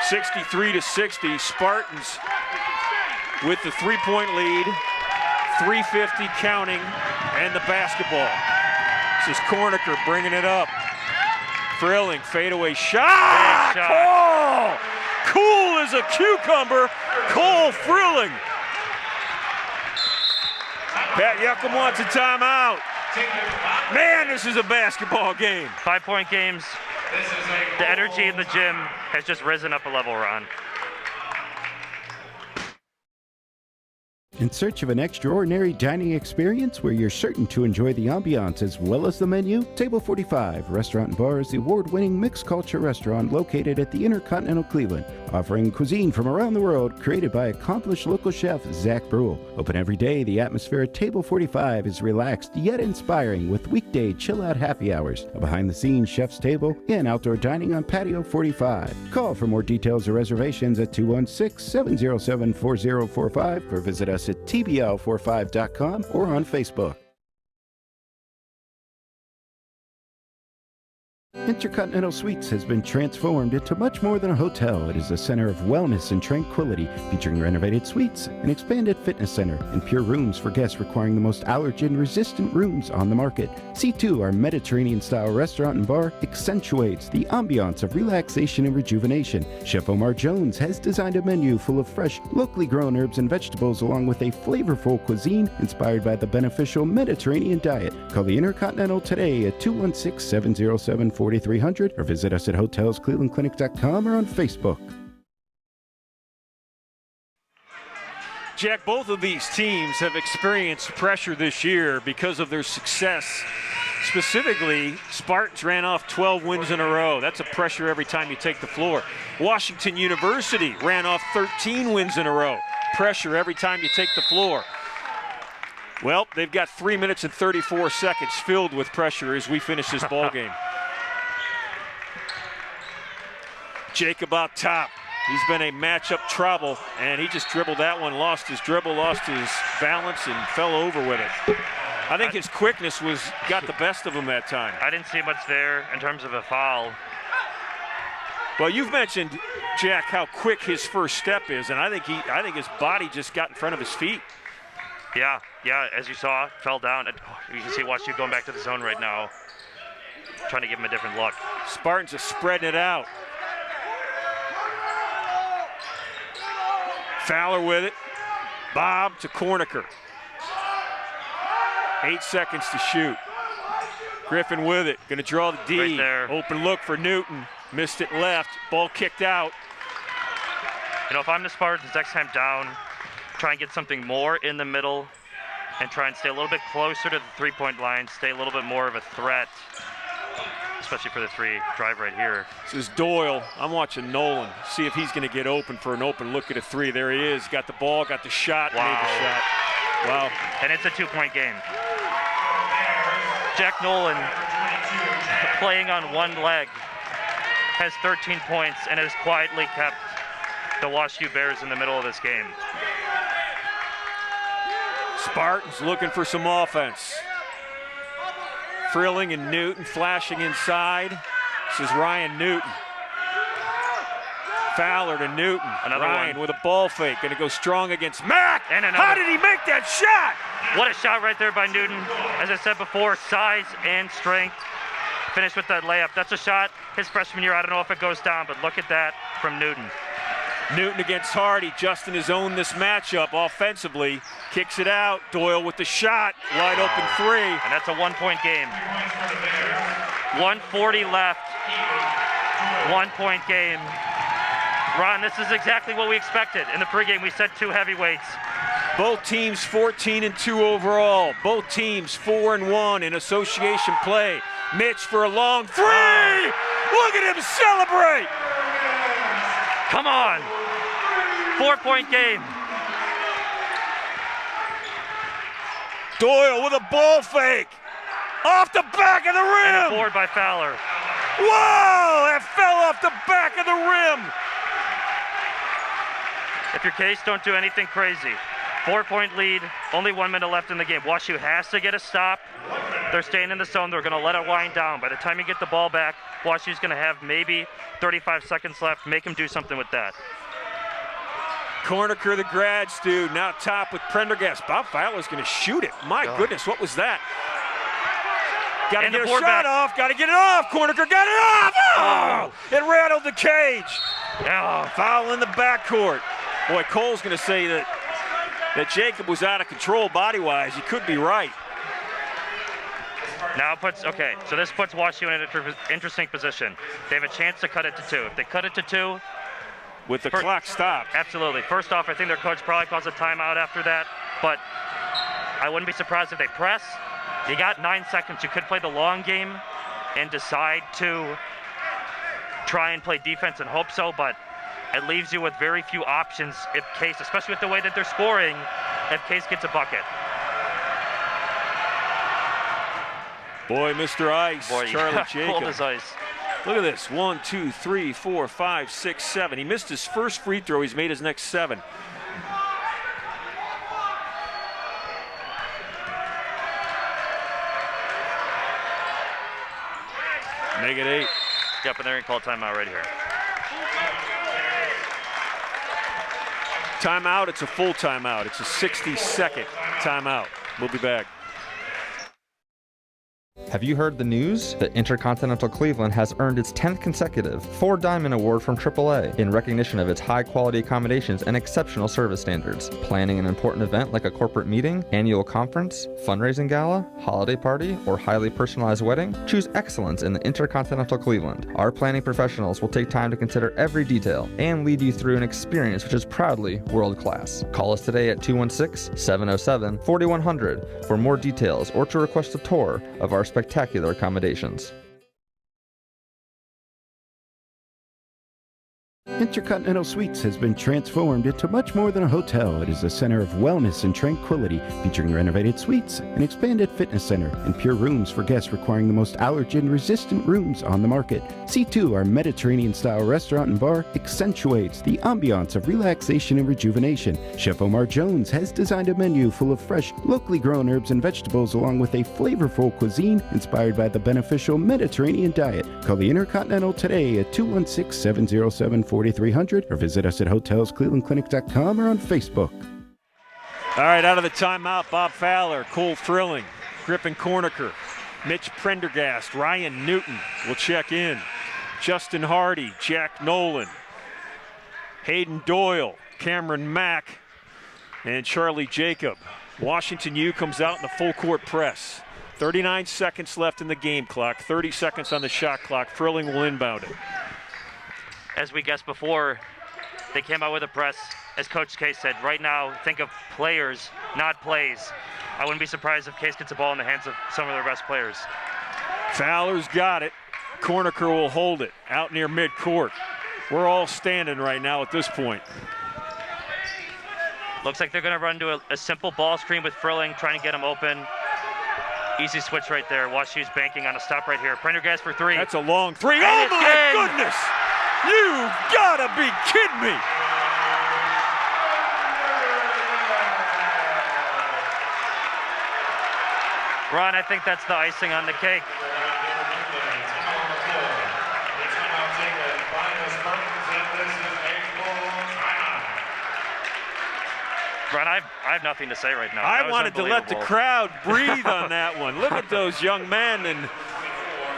63-60. Spartans with the 3-point lead. 3:50 counting, and the basketball. This is Corniker bringing it up. Frilling, fadeaway shot. Cole! Cool as a cucumber. Cole Frilling. Pat Yuckham wants a timeout. Man, this is a basketball game. 5-point games. The energy in the gym has just risen up a level, Ron. In search of an extraordinary dining experience where you're certain to enjoy the ambiance as well as the menu? Table 45 Restaurant and Bar is the award-winning mixed culture restaurant located at the Intercontinental Cleveland, offering cuisine from around the world created by accomplished local chef Zack Bruell. Open every day, the atmosphere at Table 45 is relaxed yet inspiring with weekday chill-out happy hours, a behind-the-scenes chef's table, and outdoor dining on Patio 45. Call for more details or reservations at 216-707-4045 or visit us at tbl45.com or on Facebook. Intercontinental Suites has been transformed into much more than a hotel. It is a center of wellness and tranquility, featuring renovated suites, an expanded fitness center, and pure rooms for guests requiring the most allergen-resistant rooms on the market. C2, our Mediterranean-style restaurant and bar, accentuates the ambiance of relaxation and rejuvenation. Chef Omar Jones has designed a menu full of fresh, locally grown herbs and vegetables, along with a flavorful cuisine inspired by the beneficial Mediterranean diet. Call the Intercontinental today at 216-707-4300 or visit us at hotelsclevelandclinic.com or on Facebook. Jack, both of these teams have experienced pressure this year because of their success. Specifically, Spartans ran off 12 wins in a row. That's a pressure every time you take the floor. Washington University ran off 13 wins in a row. Pressure every time you take the floor. Well, they've got 3 minutes and 34 seconds filled with pressure as we finish this ball game. Jacob out top. He's been a matchup trouble, and he just dribbled that one, lost his dribble, lost his balance, and fell over with it. I think his quickness got the best of him that time. I didn't see much there in terms of a foul. Well, you've mentioned, Jack, how quick his first step is, and I think his body just got in front of his feet. Yeah, as you saw, fell down. You can see WashU going back to the zone right now, trying to give him a different look. Spartans are spreading it out. Fowler with it. Bob to Corniker. 8 seconds to shoot. Griffin with it. Going to draw the D. Right there. Open look for Newton. Missed it left. Ball kicked out. You know, if I'm the Spartans, next time down, try and get something more in the middle and try and stay a little bit closer to the three-point line, stay a little bit more of a threat, especially for the three drive right here. This is Doyle. I'm watching Nolan, see if he's going to get open for an open look at a three. There he is. Got the ball, got the shot, Wow. made the shot. Wow. And it's a 2-point game. Jack Nolan, playing on one leg, has 13 points and has quietly kept the WashU Bears in the middle of this game. Spartans looking for some offense. Frilling and Newton flashing inside. This is Ryan Newton. Fowler to Newton. Another Ryan one. with a ball fake. Going to go strong against Mack. And another. How did he make that shot? What a shot right there by Newton. As I said before, size and strength. Finished with that layup. That's a shot his freshman year. I don't know if it goes down, but look at that from Newton. Newton against Hardy. Justin has owned this matchup offensively. Kicks it out. Doyle with the shot. Wide open three. And that's a 1-point game. 1:40 left. 1-point game. Ron, this is exactly what we expected. In the pregame, we said two heavyweights. Both teams 14-2 overall. Both teams 4-1 in association play. Mitch for a long three. Look at him celebrate. Come on. 4-point game. Doyle with a ball fake. Off the back of the rim. And a board by Fowler. Whoa, that fell off the back of the rim. If your case, don't do anything crazy. 4-point lead, only 1 minute left in the game. WashU has to get a stop. They're staying in the zone. They're going to let it wind down. By the time you get the ball back, WashU's going to have maybe 35 seconds left. Make them do something with that. Corniker, the grad student, now top with Prendergast. Bob Fowler's going to shoot it. My goodness, what was that? Got to get a shot off. Got to get it off. Corniker got it off. Oh! It rattled the cage. Oh, foul in the backcourt. Boy, Cole's going to say that Jacob was out of control body-wise. You could be right. Now so this puts WashU in an interesting position. They have a chance to cut it to 2. If they cut it to 2, with the clock stopped. Absolutely. First off, I think their coach probably calls a timeout after that, but I wouldn't be surprised if they press. You got 9 seconds. You could play the long game and decide to try and play defense and hope so, but it leaves you with very few options if Case, especially with the way that they're scoring, if Case gets a bucket. Boy, Mr. Ice, Charlie Jacob. Cold as ice. Look at this. 1, 2, 3, 4, 5, 6, 7. He missed his first free throw. He's made his next 7. Make it 8. Yep, and they're going to call timeout right here. Timeout, it's a full timeout. It's a 60-second timeout. We'll be back. Have you heard the news? The Intercontinental Cleveland has earned its 10th consecutive 4-Diamond Award from AAA in recognition of its high-quality accommodations and exceptional service standards. Planning an important event like a corporate meeting, annual conference, fundraising gala, holiday party, or highly personalized wedding? Choose excellence in the Intercontinental Cleveland. Our planning professionals will take time to consider every detail and lead you through an experience which is proudly world-class. Call us today at 216-707-4100 for more details or to request a tour of our spectacular accommodations. Intercontinental Suites has been transformed into much more than a hotel. It is a center of wellness and tranquility, featuring renovated suites, an expanded fitness center, and pure rooms for guests requiring the most allergen-resistant rooms on the market. C2, our Mediterranean-style restaurant and bar, accentuates the ambiance of relaxation and rejuvenation. Chef Omar Jones has designed a menu full of fresh, locally grown herbs and vegetables, along with a flavorful cuisine inspired by the beneficial Mediterranean diet. Call the Intercontinental today at 216-707-4300 or visit us at hotelsclevelandclinic.com or on Facebook. All right, out of the timeout, Bob Fowler, Cole Thrilling, Griffin Corniker, Mitch Prendergast, Ryan Newton will check in. Justin Hardy, Jack Nolan, Hayden Doyle, Cameron Mack, and Charlie Jacob. Washington U comes out in the full court press. 39 seconds left in the game clock, 30 seconds on the shot clock. Thrilling will inbound it. As we guessed before, they came out with a press. As Coach Case said, right now, think of players, not plays. I wouldn't be surprised if Case gets a ball in the hands of some of their best players. Fowler's got it. Corniker will hold it out near midcourt. We're all standing right now at this point. Looks like they're going to run to a simple ball screen with Thrilling, trying to get him open. Easy switch right there. WashU's banking on a stop right here. Prendergast for 3. That's a long 3. And oh, my in. goodness! You gotta be kidding me! Ron, I think that's the icing on the cake. Ron, I have nothing to say right now. I wanted to let the crowd breathe on that one. Look at those young men, and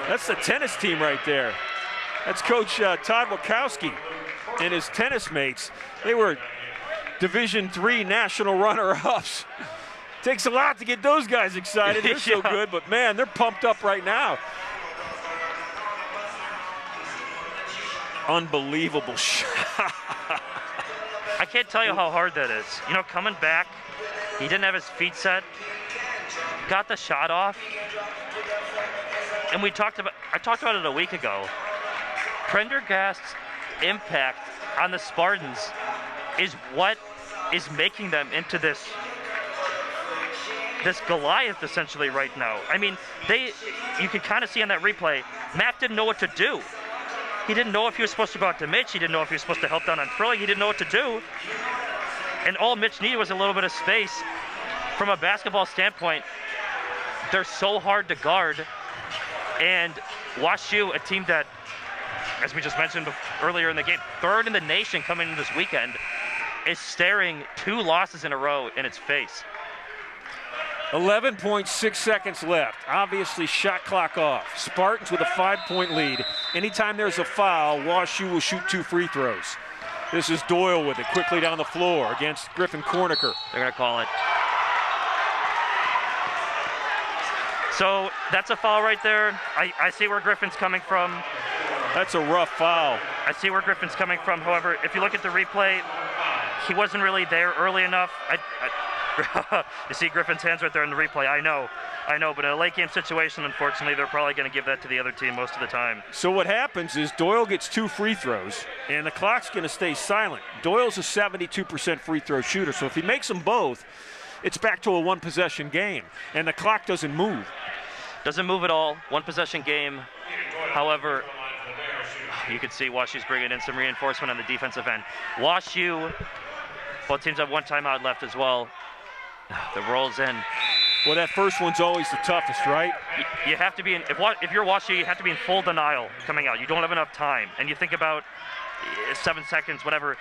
that's the tennis team right there. That's Coach Todd Wachowski and his tennis mates. They were Division III national runner-ups. Takes a lot to get those guys excited. They're so good, but man, they're pumped up right now. Unbelievable shot. can't tell you how hard that is. You know, coming back, he didn't have his feet set, got the shot off, and I talked about it a week ago. Prendergast's impact on the Spartans is what is making them into this Goliath essentially right now. I mean, you can kind of see on that replay, Matt didn't know what to do. He didn't know if he was supposed to go out to Mitch. He didn't know if he was supposed to help down on Frilling. He didn't know what to do. And all Mitch needed was a little bit of space. From a basketball standpoint, they're so hard to guard. And WashU, a team that, as we just mentioned earlier in the game, third in the nation coming into this weekend, is staring 2 losses in a row in its face. 11.6 seconds left. Obviously, shot clock off. Spartans with a 5-point lead. Anytime there's a foul, WashU will shoot 2 free throws. This is Doyle with it, quickly down the floor against Griffin Cornicker. They're going to call it. So that's a foul right there. I see where Griffin's coming from. That's a rough foul. I see where Griffin's coming from. However, if you look at the replay, he wasn't really there early enough. You see Griffin's hands right there in the replay. I know, but in a late game situation, unfortunately, they're probably going to give that to the other team most of the time. So what happens is Doyle gets 2 free throws, and the clock's going to stay silent. Doyle's a 72% free throw shooter, so if he makes them both, it's back to a 1-possession game, and the clock doesn't move. Doesn't move at all. 1-possession game. However, you can see WashU's bringing in some reinforcement on the defensive end. WashU, both teams have 1 timeout left as well. The rolls in. Well, that first one's always the toughest, right? You have to be in, if you're WashU, you have to be in full denial coming out. You don't have enough time. And you think about 7 seconds, whatever,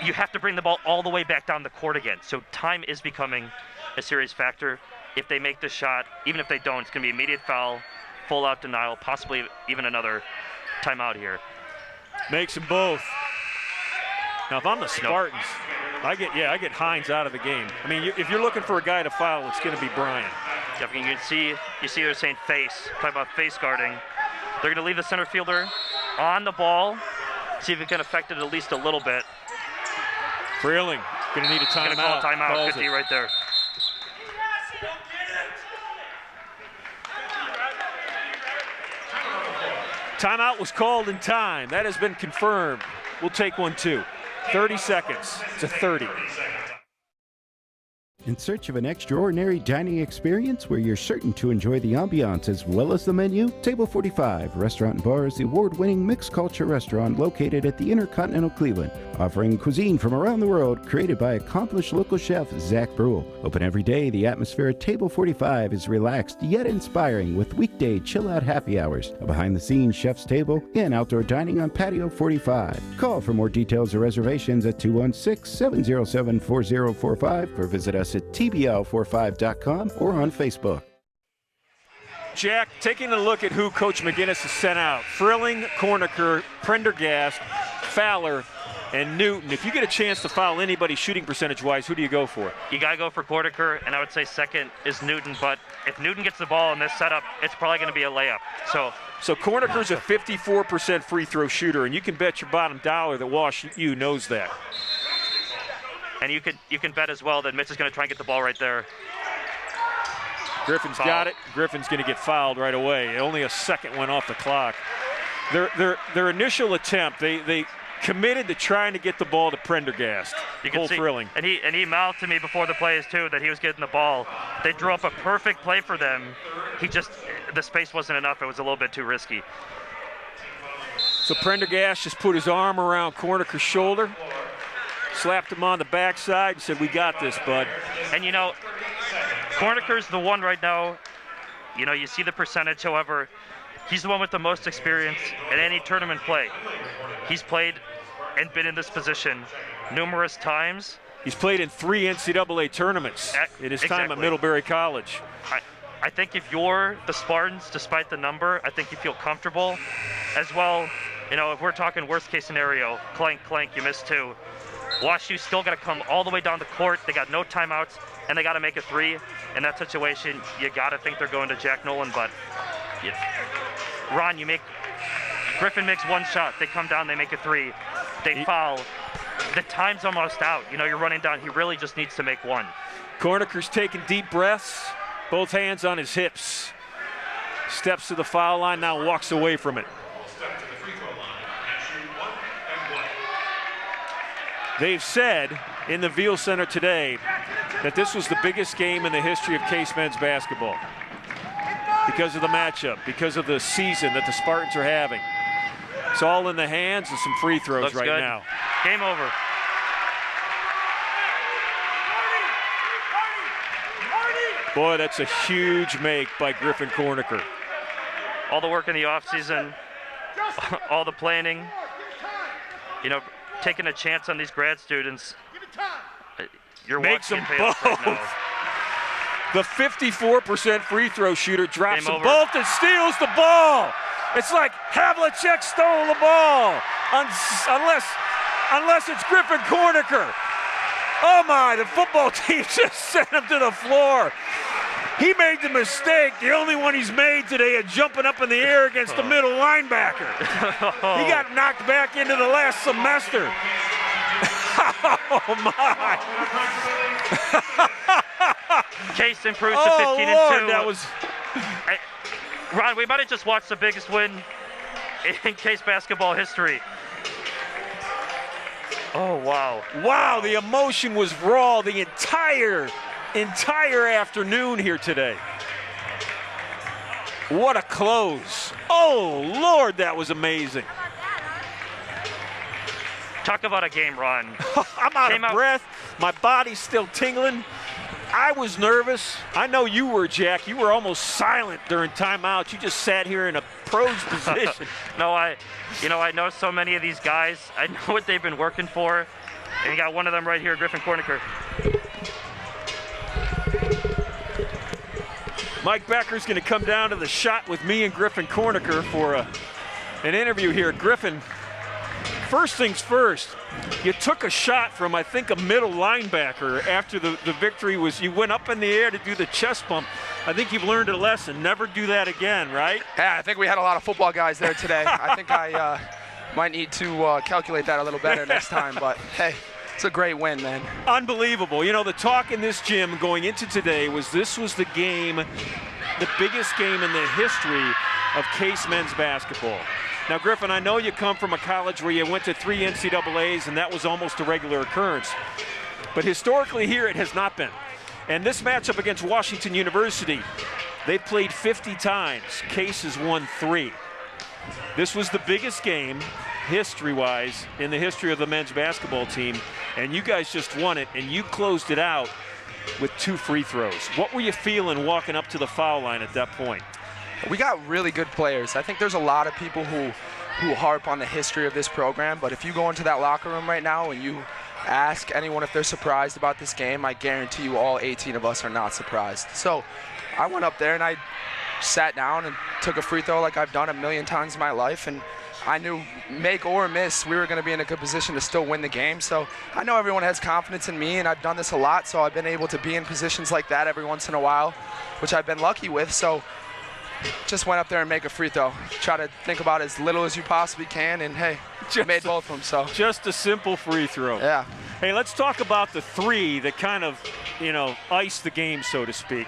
you have to bring the ball all the way back down the court again. So time is becoming a serious factor. If they make the shot, even if they don't, it's going to be immediate foul, full out denial, possibly even another timeout here. Makes them both. Now, if I'm the Spartans, I get Hines out of the game. I mean, if you're looking for a guy to foul, it's going to be Brian. Definitely, you see they're saying face, talking about face guarding. They're going to leave the center fielder on the ball, see if it can affect it at least a little bit. Freeling going to need a timeout. Going to call a timeout, 50 right there. Timeout was called in time. That has been confirmed. We'll take one too. 30 seconds to 30. In search of an extraordinary dining experience where you're certain to enjoy the ambiance as well as the menu? Table 45 Restaurant and Bar is the award-winning mixed culture restaurant located at the Intercontinental Cleveland, offering cuisine from around the world created by accomplished local chef Zack Bruell. Open every day, the atmosphere at Table 45 is relaxed yet inspiring with weekday chill-out happy hours, a behind-the-scenes chef's table, and outdoor dining on Patio 45. Call for more details or reservations at 216-707-4045 or visit us at tbl45.com or on Facebook. Jack, taking a look at who Coach McGinnis has sent out. Frilling, Cornicker, Prendergast, Fowler, and Newton. If you get a chance to foul anybody shooting percentage-wise, who do you go for? You got to go for Cornicker, and I would say second is Newton. But if Newton gets the ball in this setup, it's probably going to be a layup. So Cornicker's a 54% free throw shooter, and you can bet your bottom dollar that WashU knows that. And you can bet as well that Mitch is going to try and get the ball right there. Griffin's got it. Griffin's going to get fouled right away. Only a second went off the clock. Their initial attempt, they committed to trying to get the ball to Prendergast. You can see, Frilling. And he mouthed to me before the plays too that he was getting the ball. They drew up a perfect play for them. The space wasn't enough. It was a little bit too risky. So Prendergast just put his arm around Cornicker's shoulder, slapped him on the backside, and said, "We got this, bud." And Cornicker's the one right now. You see the percentage. However, he's the one with the most experience in any tournament play. He's played and been in this position numerous times. He's played in 3 NCAA tournaments in his time at Middlebury College. I think if you're the Spartans, despite the number, I think you feel comfortable as well. If we're talking worst case scenario, clank, you missed 2. WashU's still got to come all the way down the court. They got no timeouts, and they got to make a 3. In that situation, you got to think they're going to Jack Nolan. But, Ron, Griffin makes 1 shot. They come down, they make a 3. They foul. the time's almost out. You know, you're running down. He really just needs to make one. Corniker's taking deep breaths, both hands on his hips. Steps to the foul line, now walks away from it. They've said in the Veal Center today that this was the biggest game in the history of Case men's basketball because of the matchup, because of the season that the Spartans are having. It's all in the hands and some free throws. Looks right good. Now. Game over. Boy, that's a huge make by Griffin Corniker. All the work in the offseason, all the planning, you know, taking a chance on these grad students. You're makes them both. Right now. The 54% free throw shooter drops them both and steals the ball. It's like Havlicek stole the ball, unless it's Griffin Corniker. Oh my, the football team just sent him to the floor. He made the mistake, the only one he's made today, of jumping up in the air against the middle linebacker. He got knocked back into the last semester. Oh my. Case improves to 15-2. That was... Ron, we might have just watched the biggest win in Case basketball history. Oh, wow. Wow, the emotion was raw the entire afternoon here today. What a close. Oh, Lord, that was amazing. Talk about a game, Ron. I'm out of breath. My body's still tingling. I was nervous. I know you were, Jack. You were almost silent during timeout. You just sat here in a pro's position. No, I know so many of these guys. I know what they've been working for. And you got one of them right here, Griffin Corniker. Mike Becker's going to come down to the shot with me and Griffin Corniker for an interview here. Griffin, first things first, you took a shot from, I think, a middle linebacker after the victory was, you went up in the air to do the chest bump. I think you've learned a lesson. Never do that again, right? Yeah, I think we had a lot of football guys there today. I think I might need to calculate that a little better next time, but hey, it's a great win, man. Unbelievable. You know, the talk in this gym going into today was this was the game, the biggest game in the history of Case men's basketball. Now, Griffin, I know you come from a college where you went to 3 NCAAs, and that was almost a regular occurrence. But historically here, it has not been. And this matchup against Washington University, they've played 50 times. Case has won 3. This was the biggest game, history-wise, in the history of the men's basketball team. And you guys just won it, and you closed it out with 2 free throws. What were you feeling walking up to the foul line at that point? We got really good players. I think there's a lot of people who harp on the history of this program, but if you go into that locker room right now and you ask anyone if they're surprised about this game, I guarantee you all 18 of us are not surprised. So I went up there and I sat down and took a free throw like I've done a million times in my life, and I knew make or miss, we were going to be in a good position to still win the game. So I know everyone has confidence in me, and I've done this a lot, so I've been able to be in positions like that every once in a while, which I've been lucky with. So just went up there and make a free throw. Try to think about as little as you possibly can, and hey, made both of them. So just a simple free throw. Yeah. Hey, let's talk about the 3 that kind of, iced the game, so to speak.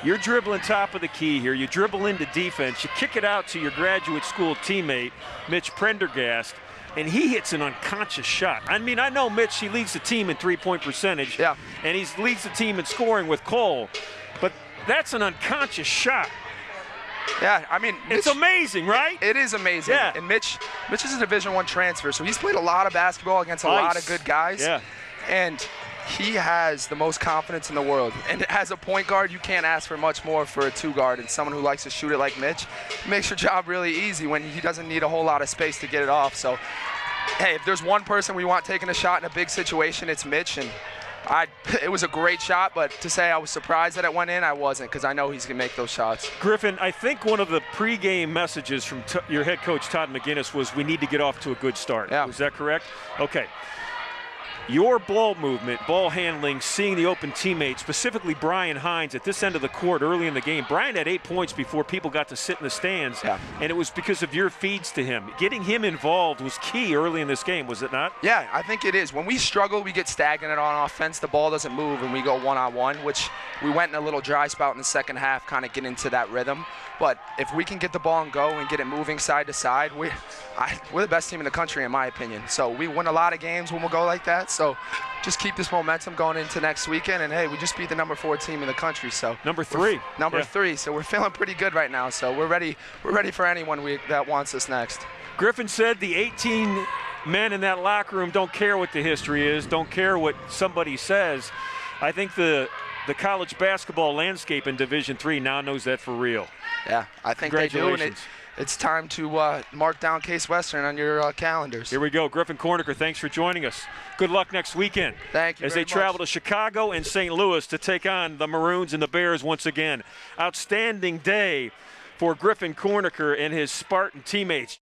You're dribbling top of the key here. You dribble into defense. You kick it out to your graduate school teammate, Mitch Prendergast, and he hits an unconscious shot. I mean, I know Mitch, he leads the team in three-point percentage. Yeah. And he leads the team in scoring with Cole. But that's an unconscious shot. Yeah, I mean, it's amazing, right? It is amazing. Yeah. And Mitch is a Division I transfer, so he's played a lot of basketball against a lot of good guys. Yeah. And he has the most confidence in the world. And as a point guard, you can't ask for much more for a 2 guard. And someone who likes to shoot it like Mitch, it makes your job really easy when he doesn't need a whole lot of space to get it off. So, hey, if there's one person we want taking a shot in a big situation, it's Mitch. And it was a great shot, but to say I was surprised that it went in, I wasn't, because I know he's going to make those shots. Griffin, I think one of the pregame messages from your head coach, Todd McGinnis, was we need to get off to a good start. Yeah. Was that correct? Okay. your ball movement, ball handling, seeing the open teammates, specifically Brian Hines at this end of the court early in the game. Brian had 8 points before people got to sit in the stands, and it was because of your feeds to him. Getting him involved was key early in this game, was it not? Yeah, I think it is. When we struggle, we get stagnant on offense. The ball doesn't move, and we go one-on-one, which we went in a little dry spout in the second half, kind of get into that rhythm. But if we can get the ball and go and get it moving side to side, we're the best team in the country, in my opinion. So we win a lot of games when we'll go like that. So just keep this momentum going into next weekend. And, hey, we just beat the number 4 team in the country. So number 3. Number 3. So we're feeling pretty good right now. So we're ready for anyone that wants us next. Griffin said the 18 men in that locker room don't care what the history is, don't care what somebody says. I think the college basketball landscape in Division III now knows that for real. Yeah, I think they do, and it's time to mark down Case Western on your calendars. Here we go. Griffin Cornicker, thanks for joining us. Good luck next weekend. Thank you as very they travel much. to Chicago and St. Louis to take on the Maroons and the Bears once again. Outstanding day for Griffin Cornicker and his Spartan teammates.